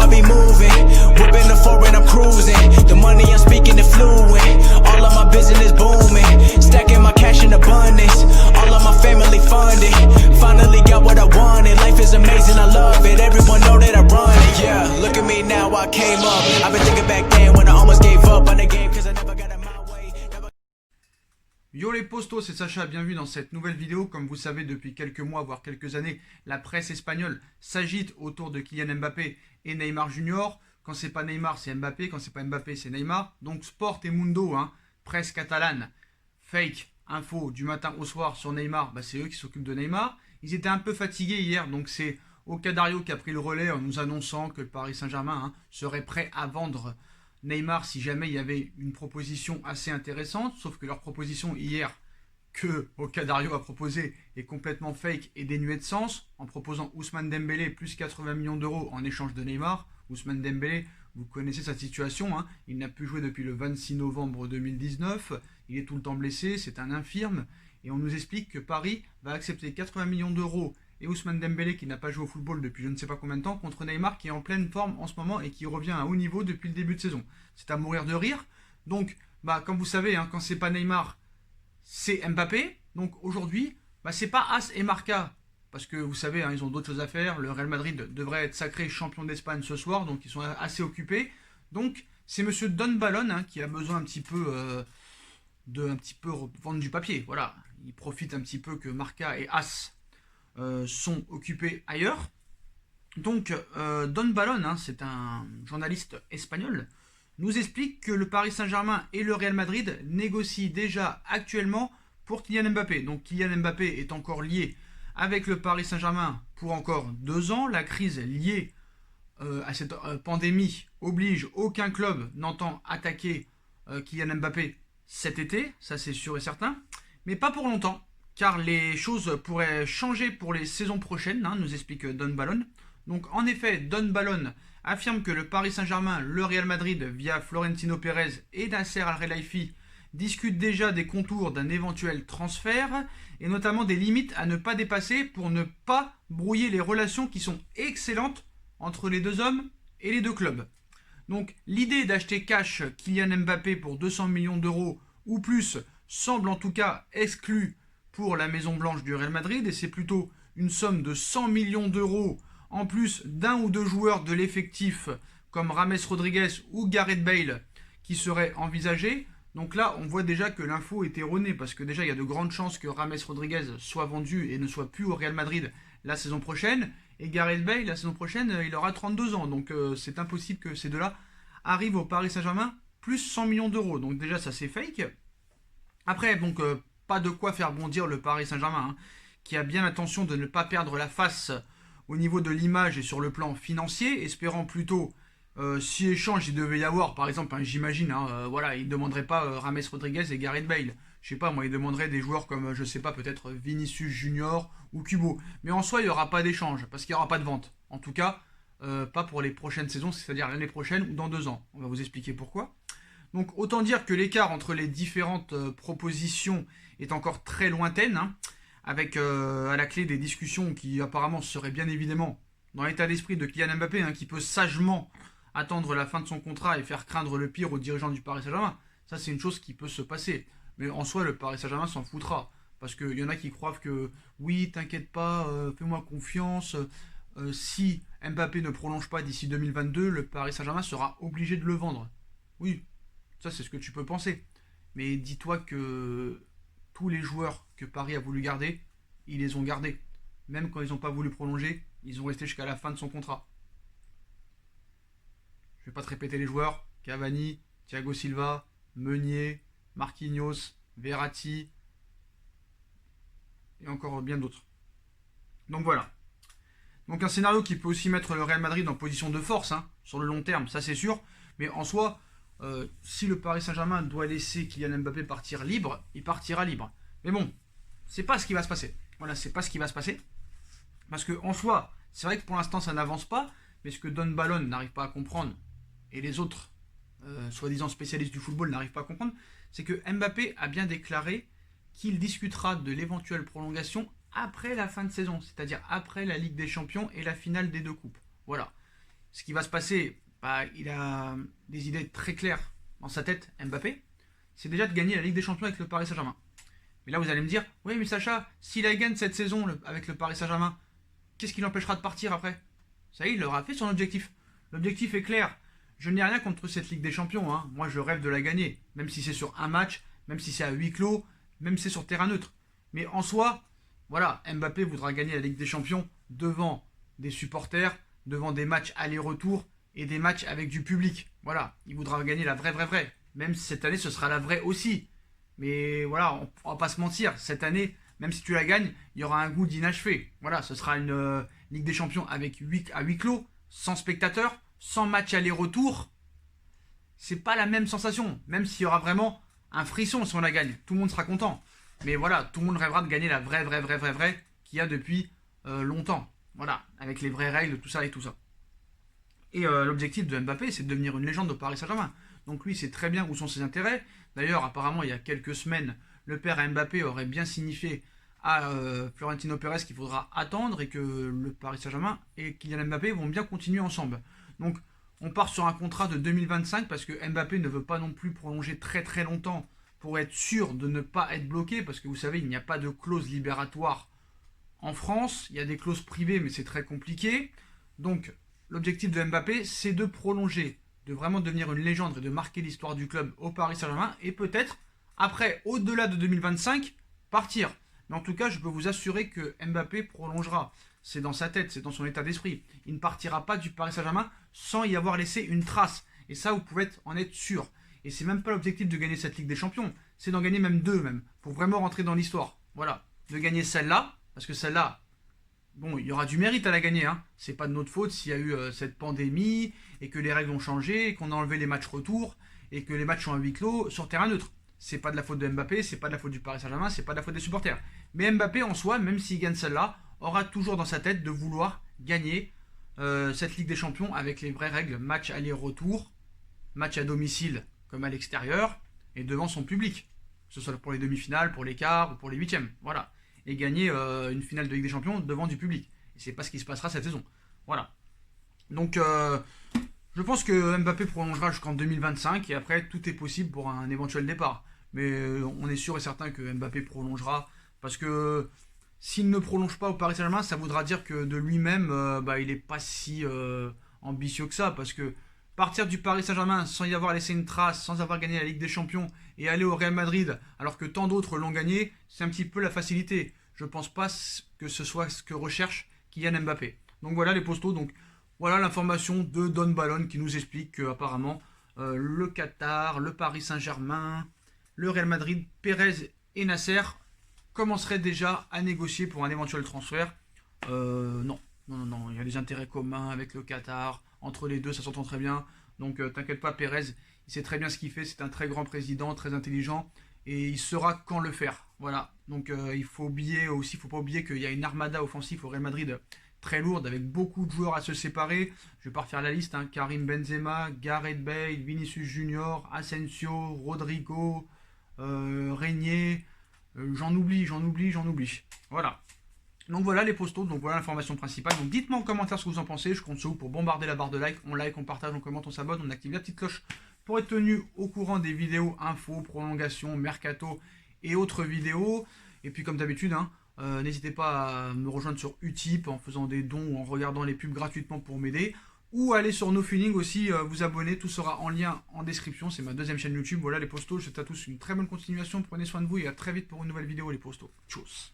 I be moving. Whipping the foreign, I'm cruising. The money I'm speaking is fluent. All of my business booming. Stacking my cash in abundance. All of my family funded. Finally got what I wanted. Life is amazing, I love it. Everyone know that I run it. Yeah, look at me now, I came up. I've been thinking back then when I almost gave up on the game cause I never got in my way. Yo les postos, c'est Sacha, bienvenue dans cette nouvelle vidéo. Comme vous savez, depuis quelques mois, voire quelques années, la presse espagnole s'agite autour de Kylian Mbappé et Neymar Junior. Quand c'est pas Neymar, c'est Mbappé. Quand c'est pas Mbappé, c'est Neymar. Donc Sport et Mundo, presse catalane, fake, info du matin au soir sur Neymar, c'est eux qui s'occupent de Neymar. Ils étaient un peu fatigués hier, donc c'est Ocadario qui a pris le relais en nous annonçant que le Paris Saint-Germain serait prêt à vendre Neymar si jamais il y avait une proposition assez intéressante, sauf que leur proposition hier que Ocadario a proposée est complètement fake et dénuée de sens, en proposant Ousmane Dembélé plus 80 millions d'euros en échange de Neymar. Ousmane Dembélé, vous connaissez sa situation, il n'a pu jouer depuis le 26 novembre 2019, il est tout le temps blessé, c'est un infirme, et on nous explique que Paris va accepter 80 millions d'euros et Ousmane Dembélé qui n'a pas joué au football depuis je ne sais pas combien de temps contre Neymar qui est en pleine forme en ce moment et qui revient à haut niveau depuis le début de saison. C'est à mourir de rire. Donc, comme vous savez, quand c'est pas Neymar, c'est Mbappé. Donc aujourd'hui, c'est pas As et Marca parce que vous savez, ils ont d'autres choses à faire. Le Real Madrid devrait être sacré champion d'Espagne ce soir, donc ils sont assez occupés. Donc c'est Monsieur Don Ballon qui a besoin un petit peu de vendre du papier. Voilà, il profite un petit peu que Marca et As sont occupés ailleurs. Donc Don Ballon, c'est un journaliste espagnol, nous explique que le Paris Saint-Germain et le Real Madrid négocient déjà actuellement pour Kylian Mbappé. Donc Kylian Mbappé est encore lié avec le Paris Saint-Germain pour encore 2 ans. La crise liée à cette pandémie oblige aucun club n'entend attaquer Kylian Mbappé cet été, ça c'est sûr et certain, mais pas pour longtemps, car les choses pourraient changer pour les saisons prochaines, nous explique Don Ballon. Donc en effet, Don Ballon affirme que le Paris Saint-Germain, le Real Madrid, via Florentino Pérez et Nasser Al-Khelaifi, discutent déjà des contours d'un éventuel transfert, et notamment des limites à ne pas dépasser pour ne pas brouiller les relations qui sont excellentes entre les deux hommes et les deux clubs. Donc l'idée d'acheter cash Kylian Mbappé pour 200 millions d'euros ou plus semble en tout cas exclue pour la Maison Blanche du Real Madrid, et c'est plutôt une somme de 100 millions d'euros en plus d'un ou deux joueurs de l'effectif comme James Rodriguez ou Gareth Bale qui seraient envisagés. Donc là, on voit déjà que l'info est erronée, parce que déjà, il y a de grandes chances que James Rodriguez soit vendu et ne soit plus au Real Madrid la saison prochaine. Et Gareth Bale, la saison prochaine, il aura 32 ans. Donc c'est impossible que ces deux-là arrivent au Paris Saint-Germain plus 100 millions d'euros. Donc déjà, ça c'est fake. Après, donc pas de quoi faire bondir le Paris Saint-Germain, qui a bien l'intention de ne pas perdre la face au niveau de l'image et sur le plan financier, espérant plutôt, si échange il devait y avoir, par exemple, j'imagine, il ne demanderait pas James Rodriguez et Gareth Bale. Je sais pas, moi, il demanderait des joueurs comme, je sais pas, peut-être Vinicius Junior ou Kubo. Mais en soi, il n'y aura pas d'échange, parce qu'il n'y aura pas de vente. En tout cas, pas pour les prochaines saisons, c'est-à-dire l'année prochaine ou dans 2 ans. On va vous expliquer pourquoi. Donc, autant dire que l'écart entre les différentes propositions est encore très lointaine, avec à la clé des discussions qui apparemment seraient bien évidemment dans l'état d'esprit de Kylian Mbappé, qui peut sagement attendre la fin de son contrat et faire craindre le pire aux dirigeants du Paris Saint-Germain. Ça, c'est une chose qui peut se passer. Mais en soi, le Paris Saint-Germain s'en foutra. Parce qu'il y en a qui croient que oui, t'inquiète pas, fais-moi confiance. Si Mbappé ne prolonge pas d'ici 2022, le Paris Saint-Germain sera obligé de le vendre. Oui, ça c'est ce que tu peux penser. Mais dis-toi que tous les joueurs que Paris a voulu garder, ils les ont gardés. Même quand ils n'ont pas voulu prolonger, ils ont resté jusqu'à la fin de son contrat. Je ne vais pas te répéter les joueurs. Cavani, Thiago Silva, Meunier, Marquinhos, Verratti et encore bien d'autres. Donc voilà. Donc un scénario qui peut aussi mettre le Real Madrid en position de force sur le long terme, ça c'est sûr. Mais en soi, si le Paris Saint-Germain doit laisser Kylian Mbappé partir libre, il partira libre. Mais bon, c'est pas ce qui va se passer. Voilà, c'est pas ce qui va se passer. Parce que en soi, c'est vrai que pour l'instant ça n'avance pas, mais ce que Don Ballon n'arrive pas à comprendre, et les autres soi-disant spécialistes du football n'arrivent pas à comprendre, c'est que Mbappé a bien déclaré qu'il discutera de l'éventuelle prolongation après la fin de saison, c'est-à-dire après la Ligue des Champions et la finale des 2 coupes. Voilà. ce qui va se passer, bah, il a des idées très claires dans sa tête, Mbappé, c'est déjà de gagner la Ligue des Champions avec le Paris Saint-Germain. Mais là, vous allez me dire, oui, mais Sacha, s'il a gagné cette saison avec le Paris Saint-Germain, qu'est-ce qui l'empêchera de partir après? Ça y est, il aura fait son objectif. L'objectif est clair. Je n'ai rien contre cette Ligue des Champions. Hein. Moi, je rêve de la gagner. Même si c'est sur un match, même si c'est à huis clos, même si c'est sur terrain neutre. Mais en soi, voilà, Mbappé voudra gagner la Ligue des Champions devant des supporters, devant des matchs aller-retour et des matchs avec du public. Voilà, il voudra gagner la vraie. Même si cette année, ce sera la vraie aussi. Mais voilà, on va pas se mentir. Cette année, même si tu la gagnes, il y aura un goût d'inachevé. Voilà, ce sera une Ligue des Champions avec à huis clos, sans spectateurs, sans match aller-retour. C'est pas la même sensation. Même s'il y aura vraiment un frisson si on la gagne. Tout le monde sera content. Mais voilà, tout le monde rêvera de gagner la vraie qu'il y a depuis longtemps. Voilà, avec les vraies règles, tout ça et tout ça. Et l'objectif de Mbappé, c'est de devenir une légende au Paris Saint-Germain. Donc lui, c'est très bien où sont ses intérêts. D'ailleurs, apparemment, il y a quelques semaines, le père Mbappé aurait bien signifié à Florentino Pérez qu'il faudra attendre et que le Paris Saint-Germain et Kylian Mbappé vont bien continuer ensemble. Donc, on part sur un contrat de 2025 parce que Mbappé ne veut pas non plus prolonger très longtemps pour être sûr de ne pas être bloqué, parce que vous savez, il n'y a pas de clause libératoire en France. Il y a des clauses privées, mais c'est très compliqué. Donc, l'objectif de Mbappé, c'est de prolonger, de vraiment devenir une légende et de marquer l'histoire du club au Paris Saint-Germain, et peut-être, après, au-delà de 2025, partir. Mais en tout cas, je peux vous assurer que Mbappé prolongera. C'est dans sa tête, c'est dans son état d'esprit. Il ne partira pas du Paris Saint-Germain sans y avoir laissé une trace. Et ça, vous pouvez en être sûr. Et c'est même pas l'objectif de gagner cette Ligue des Champions. C'est d'en gagner même deux, pour vraiment rentrer dans l'histoire. Voilà. De gagner celle-là, parce que celle-là, bon, il y aura du mérite à la gagner. Hein. C'est pas de notre faute s'il y a eu cette pandémie, et que les règles ont changé, et qu'on a enlevé les matchs retour, et que les matchs sont à huis clos sur terrain neutre. C'est pas de la faute de Mbappé, c'est pas de la faute du Paris Saint-Germain, c'est pas de la faute des supporters. Mais Mbappé, en soi, même s'il gagne celle-là, aura toujours dans sa tête de vouloir gagner cette Ligue des Champions avec les vraies règles. Match aller-retour, match à domicile comme à l'extérieur, et devant son public. Que ce soit pour les demi-finales, pour les quarts ou pour les huitièmes. Voilà. Et gagner une finale de Ligue des Champions devant du public. Et c'est pas ce qui se passera cette saison. Voilà. Donc, je pense que Mbappé prolongera jusqu'en 2025, et après, tout est possible pour un éventuel départ. Mais on est sûr et certain que Mbappé prolongera, parce que s'il ne prolonge pas au Paris Saint-Germain, ça voudra dire que de lui-même, il n'est pas si ambitieux que ça, parce que partir du Paris Saint-Germain sans y avoir laissé une trace, sans avoir gagné la Ligue des Champions, et aller au Real Madrid alors que tant d'autres l'ont gagné, c'est un petit peu la facilité. Je pense pas que ce soit ce que recherche Kylian Mbappé. Donc voilà les postos, donc voilà l'information de Don Balon qui nous explique qu'apparemment le Qatar, le Paris Saint-Germain, le Real Madrid, Pérez et Nasser commenceraient déjà à négocier pour un éventuel transfert. Non, il y a des intérêts communs avec le Qatar, entre les deux ça s'entend très bien, donc t'inquiète pas, Pérez, il sait très bien ce qu'il fait, c'est un très grand président, très intelligent, et il saura quand le faire, voilà. Donc il faut pas oublier qu'il y a une armada offensive au Real Madrid très lourde, avec beaucoup de joueurs à se séparer. Je vais pas refaire la liste, hein. Karim Benzema, Gareth Bale, Vinicius Junior, Asensio, Rodrigo, Régnier, j'en oublie. Voilà. Donc voilà les postos, donc voilà l'information principale. Donc dites-moi en commentaire ce que vous en pensez. Je compte sur vous pour bombarder la barre de like. On like, on partage, on commente, on s'abonne, on active la petite cloche pour être tenu au courant des vidéos, infos, prolongations, mercato et autres vidéos. Et puis comme d'habitude, hein, n'hésitez pas à me rejoindre sur Utip en faisant des dons ou en regardant les pubs gratuitement pour m'aider. Ou aller sur NoFeeling aussi, vous abonner, tout sera en lien en description. C'est ma deuxième chaîne YouTube. Voilà les postos, je vous souhaite à tous une très bonne continuation. Prenez soin de vous et à très vite pour une nouvelle vidéo les postos. Tchuss.